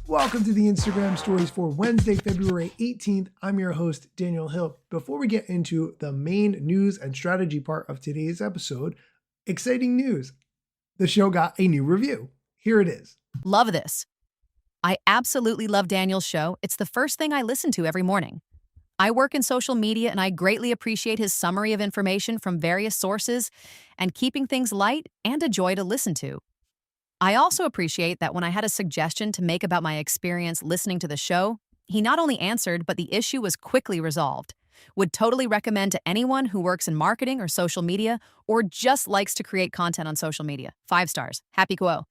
Welcome to the Instagram stories for Wednesday, February 18th. I'm your host, Daniel Hill. Before we get into the main news and strategy part of today's episode, exciting news. The show got a new review. Here it is. Love this. I absolutely love Daniel's show. It's the first thing I listen to every morning. I work in social media and I greatly appreciate his summary of information from various sources and keeping things light and a joy to listen to. I also appreciate that when I had a suggestion to make about my experience listening to the show, he not only answered, but the issue was quickly resolved. Would totally recommend to anyone who works in marketing or social media or just likes to create content on social media. 5 stars. Happy Quo.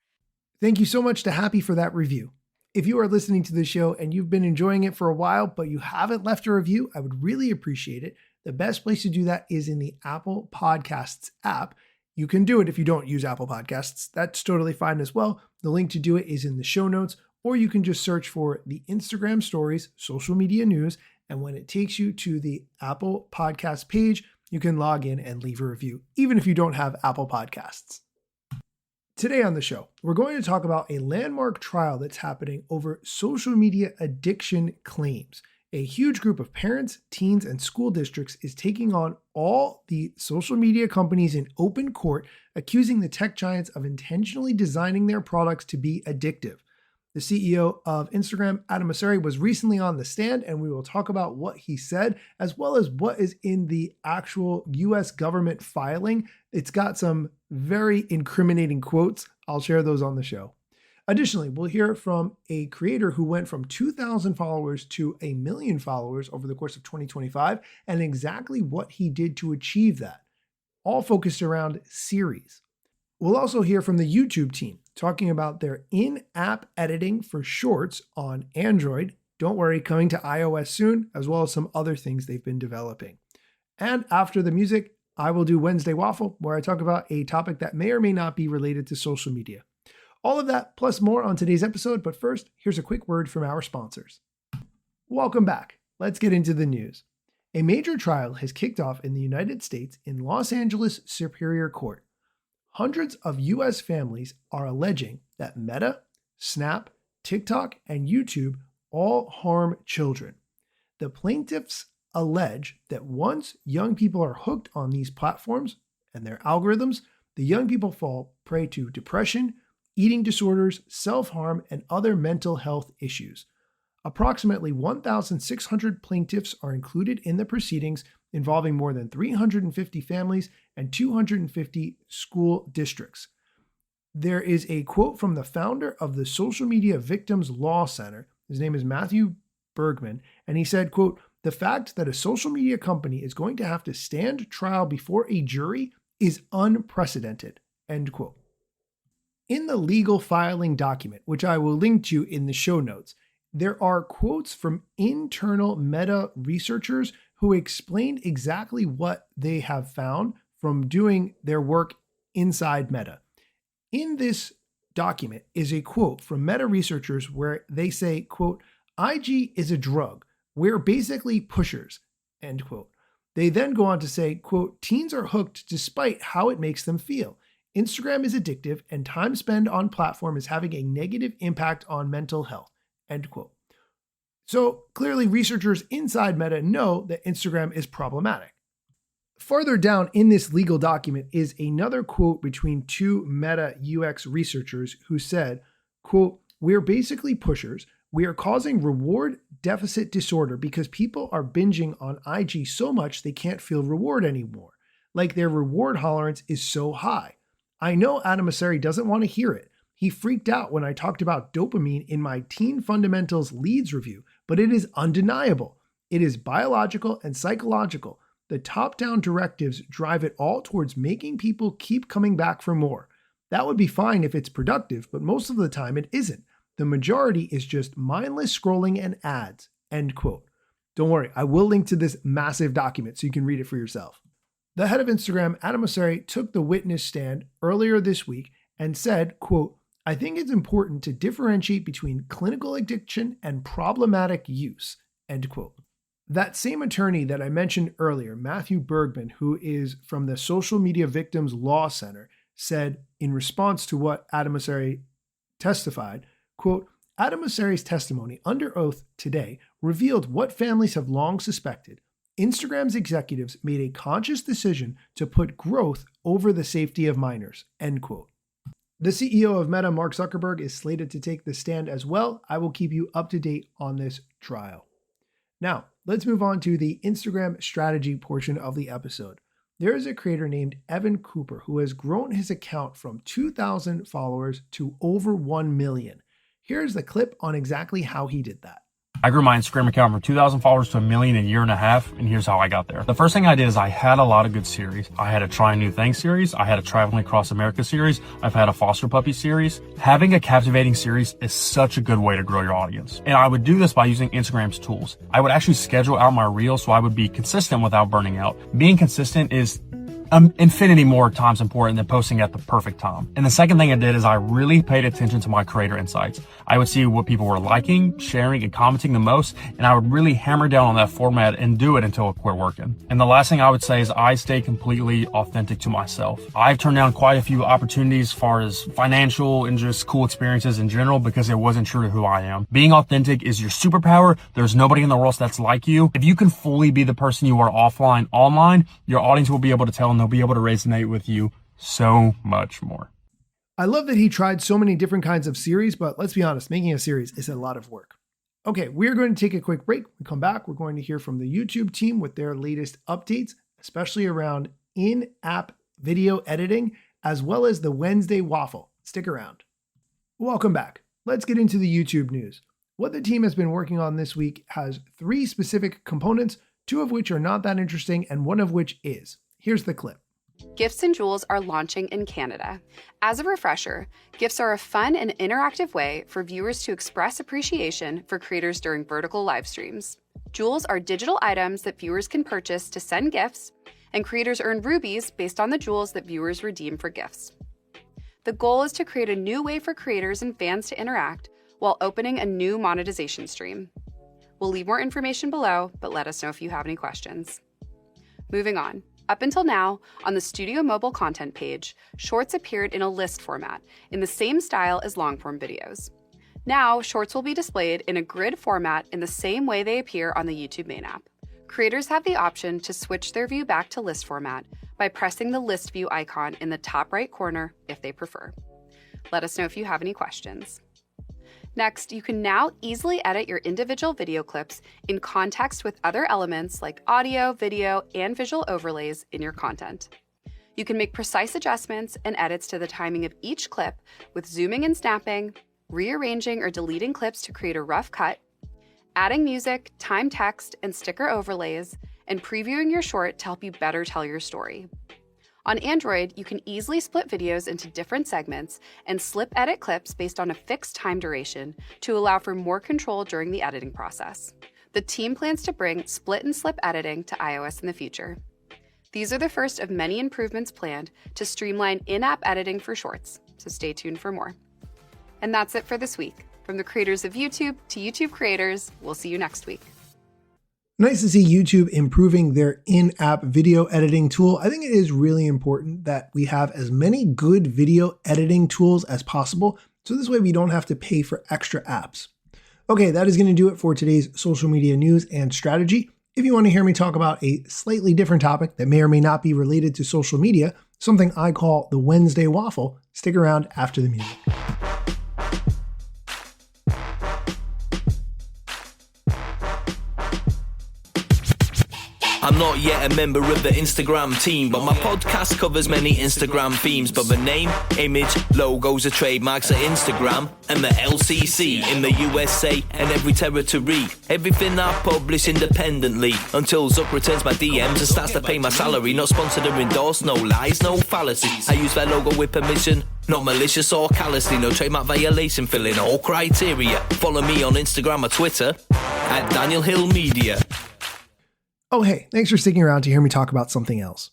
Thank you so much to Happy for that review. If you are listening to the show and you've been enjoying it for a while, but you haven't left a review, I would really appreciate it. The best place to do that is in the Apple Podcasts app. You can do it if you don't use Apple Podcasts. That's totally fine as well. The link to do it is in the show notes, or you can just search for the Instagram stories, social media news, and when it takes you to the Apple Podcast page, you can log in and leave a review, even if you don't have Apple Podcasts. Today on the show, we're going to talk about a landmark trial that's happening over social media addiction claims. A huge group of parents, teens, and school districts is taking on all the social media companies in open court, accusing the tech giants of intentionally designing their products to be addictive. The CEO of Instagram, Adam Mosseri, was recently on the stand, and we will talk about what he said, as well as what is in the actual US government filing. It's got some very incriminating quotes. I'll share those on the show. Additionally, we'll hear from a creator who went from 2,000 followers to 1 million followers over the course of 2025 and exactly what he did to achieve that, all focused around series. We'll also hear from the YouTube team talking about their in-app editing for shorts on Android. Don't worry, coming to iOS soon, as well as some other things they've been developing. And after the music, I will do Wednesday Waffle, where I talk about a topic that may or may not be related to social media. All of that plus more on today's episode, but first, here's a quick word from our sponsors. Welcome back. Let's get into the news. A major trial has kicked off in the United States in Los Angeles Superior Court. Hundreds of US families are alleging that Meta, Snap, TikTok, and YouTube all harm children. The plaintiffs allege that once young people are hooked on these platforms and their algorithms, the young people fall prey to depression, eating disorders, self-harm, and other mental health issues. Approximately 1,600 plaintiffs are included in the proceedings involving more than 350 families and 250 school districts. There is a quote from the founder of the Social Media Victims Law Center. His name is Matthew Bergman, and he said, quote, "The fact that a social media company is going to have to stand trial before a jury is unprecedented," end quote. In the legal filing document, which I will link to in the show notes, there are quotes from internal Meta researchers who explained exactly what they have found from doing their work inside Meta. In this document is a quote from Meta researchers where they say, quote, "IG is a drug. We're basically pushers," end quote. They then go on to say, quote, "Teens are hooked despite how it makes them feel. Instagram is addictive and time spent on platform is having a negative impact on mental health," end quote. So clearly researchers inside Meta know that Instagram is problematic. Further down in this legal document is another quote between two Meta UX researchers who said, quote, "We're basically pushers. We are causing reward deficit disorder because people are binging on IG so much they can't feel reward anymore. Like their reward tolerance is so high. I know Adam Mosseri doesn't want to hear it. He freaked out when I talked about dopamine in my Teen Fundamentals Leads review, but it is undeniable. It is biological and psychological. The top-down directives drive it all towards making people keep coming back for more. That would be fine if it's productive, but most of the time it isn't. The majority is just mindless scrolling and ads," end quote. Don't worry, I will link to this massive document so you can read it for yourself. The head of Instagram, Adam Mosseri, took the witness stand earlier this week and said, quote, "I think it's important to differentiate between clinical addiction and problematic use," end quote. That same attorney that I mentioned earlier, Matthew Bergman, who is from the Social Media Victims Law Center, said in response to what Adam Mosseri testified, quote, Adam Mosseri's testimony under oath today revealed what families have long suspected. Instagram's executives made a conscious decision to put growth over the safety of minors, end quote. The CEO of Meta, Mark Zuckerberg, is slated to take the stand as well. I will keep you up to date on this trial. Now, let's move on to the Instagram strategy portion of the episode. There is a creator named Evan Cooper who has grown his account from 2,000 followers to over 1 million. Here's the clip on exactly how he did that. I grew my Instagram account from 2,000 followers to 1 million in a year and a half, and here's how I got there. The first thing I did is I had a lot of good series. I had a Trying New Things series. I had a Traveling Across America series. I've had a Foster Puppy series. Having a captivating series is such a good way to grow your audience. And I would do this by using Instagram's tools. I would actually schedule out my reels so I would be consistent without burning out. Being consistent is infinity more times important than posting at the perfect time. And the second thing I did is I really paid attention to my creator insights. I would see what people were liking, sharing, and commenting the most, and I would really hammer down on that format and do it until it quit working. And the last thing I would say is I stay completely authentic to myself. I've turned down quite a few opportunities as far as financial and just cool experiences in general because it wasn't true to who I am. Being authentic is your superpower. There's nobody in the world that's like you. If you can fully be the person you are offline, online, your audience will be able to tell and they'll be able to resonate with you so much more. I love that he tried so many different kinds of series, but let's be honest, making a series is a lot of work. Okay, we're going to take a quick break. When we come back, we're going to hear from the YouTube team with their latest updates, especially around in-app video editing, as well as the Wednesday Waffle. Stick around. Welcome back. Let's get into the YouTube news. What the team has been working on this week has 3 specific components, 2 of which are not that interesting, and 1 of which is. Here's the clip. Gifts and Jewels are launching in Canada. As a refresher, gifts are a fun and interactive way for viewers to express appreciation for creators during vertical live streams. Jewels are digital items that viewers can purchase to send gifts, and creators earn rubies based on the jewels that viewers redeem for gifts. The goal is to create a new way for creators and fans to interact while opening a new monetization stream. We'll leave more information below, but let us know if you have any questions. Moving on. Up until now, on the Studio Mobile content page, Shorts appeared in a list format, in the same style as long-form videos. Now, Shorts will be displayed in a grid format in the same way they appear on the YouTube main app. Creators have the option to switch their view back to list format by pressing the list view icon in the top right corner if they prefer. Let us know if you have any questions. Next, you can now easily edit your individual video clips in context with other elements like audio, video, and visual overlays in your content. You can make precise adjustments and edits to the timing of each clip with zooming and snapping, rearranging or deleting clips to create a rough cut, adding music, time text, and sticker overlays, and previewing your short to help you better tell your story. On Android, you can easily split videos into different segments and slip edit clips based on a fixed time duration to allow for more control during the editing process. The team plans to bring split and slip editing to iOS in the future. These are the first of many improvements planned to streamline in-app editing for Shorts, so stay tuned for more. And that's it for this week. From the creators of YouTube to YouTube creators, we'll see you next week. Nice to see YouTube improving their in-app video editing tool. I think it is really important that we have as many good video editing tools as possible, so this way we don't have to pay for extra apps. Okay, that is going to do it for today's social media news and strategy. If you want to hear me talk about a slightly different topic that may or may not be related to social media, something I call the Wednesday Waffle, stick around after the music. I'm not yet a member of the Instagram team, but my podcast covers many Instagram themes. But the name, image, logos are trademarks of Instagram and the LCC in the USA and every territory. Everything I publish independently until Zuck returns my DMs and starts to pay my salary. Not sponsored or endorsed, no lies, no fallacies. I use their logo with permission, not malicious or callously. No trademark violation, filling all criteria. Follow me on Instagram or Twitter at Daniel Hill Media. Oh, hey, thanks for sticking around to hear me talk about something else.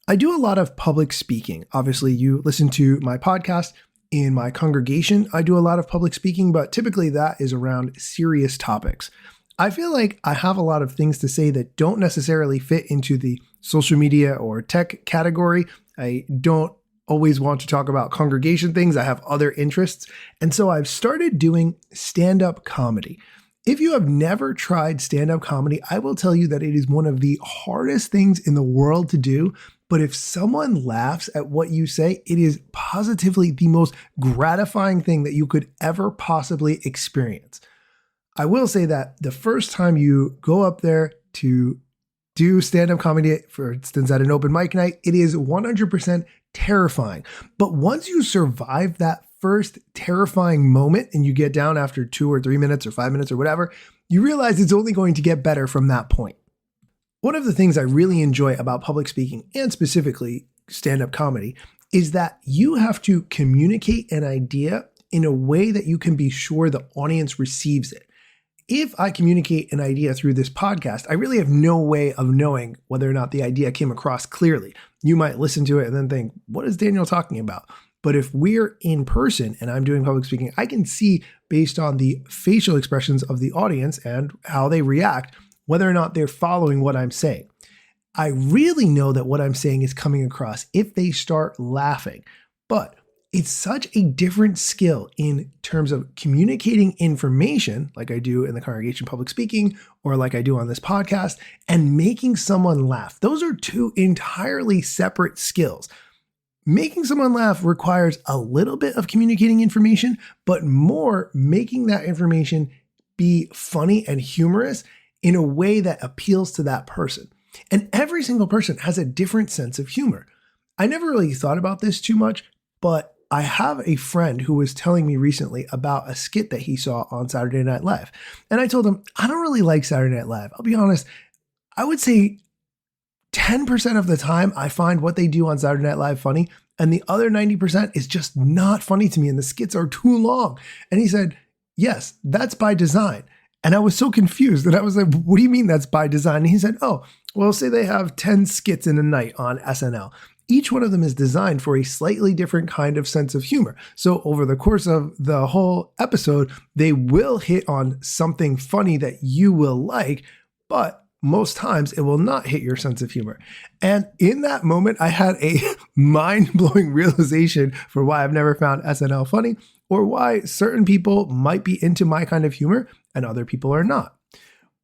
I do a lot of public speaking. Obviously, you listen to my podcast. In my congregation, I do a lot of public speaking, but typically that is around serious topics. I feel like I have a lot of things to say that don't necessarily fit into the social media or tech category. I don't always want to talk about congregation things. I have other interests. And so I've started doing stand-up comedy. If you have never tried stand-up comedy, I will tell you that it is one of the hardest things in the world to do. But if someone laughs at what you say, it is positively the most gratifying thing that you could ever possibly experience. I will say that the first time you go up there to do stand-up comedy, for instance, at an open mic night, it is 100% terrifying. But once you survive that first terrifying moment and you get down after 2 or 3 minutes or 5 minutes or whatever, you realize it's only going to get better from that point. One of the things I really enjoy about public speaking, and specifically stand-up comedy, is that you have to communicate an idea in a way that you can be sure the audience receives it. If I communicate an idea through this podcast, I really have no way of knowing whether or not the idea came across clearly. You might listen to it and then think, what is Daniel talking about? But if we're in person and I'm doing public speaking, I can see based on the facial expressions of the audience and how they react, whether or not they're following what I'm saying. I really know that what I'm saying is coming across if they start laughing. But it's such a different skill in terms of communicating information, like I do in the congregation public speaking, or like I do on this podcast, and making someone laugh. Those are two entirely separate skills. Making someone laugh requires a little bit of communicating information, but more making that information be funny and humorous in a way that appeals to that person. And every single person has a different sense of humor. I never really thought about this too much, but I have a friend who was telling me recently about a skit that he saw on Saturday Night Live. And I told him, I don't really like Saturday Night Live. I'll be honest, I would say 10% of the time I find what they do on Saturday Night Live funny, and the other 90% is just not funny to me, and the skits are too long. And he said, yes, that's by design. And I was so confused that I was like, what do you mean that's by design? And he said, oh, well, say they have 10 skits in a night on SNL. Each one of them is designed for a slightly different kind of sense of humor. So over the course of the whole episode, they will hit on something funny that you will like, but most times it will not hit your sense of humor. And in that moment, I had a mind-blowing realization for why I've never found SNL funny, or why certain people might be into my kind of humor and other people are not.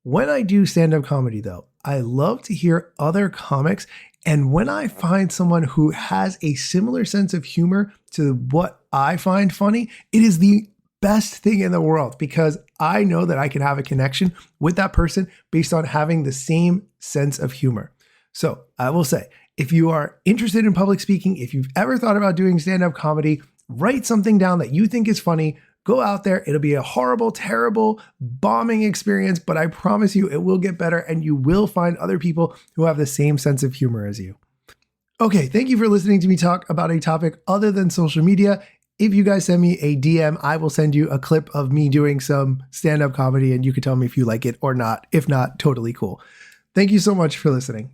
When I do stand-up comedy, though, I love to hear other comics. And when I find someone who has a similar sense of humor to what I find funny, it is the best thing in the world, because I know that I can have a connection with that person based on having the same sense of humor. So I will say, if you are interested in public speaking, if you've ever thought about doing stand-up comedy, write something down that you think is funny. Go out there. It'll be a horrible, terrible, bombing experience, but I promise you it will get better and you will find other people who have the same sense of humor as you. Okay, thank you for listening to me talk about a topic other than social media. If you guys send me a DM, I will send you a clip of me doing some stand-up comedy and you can tell me if you like it or not. If not, totally cool. Thank you so much for listening.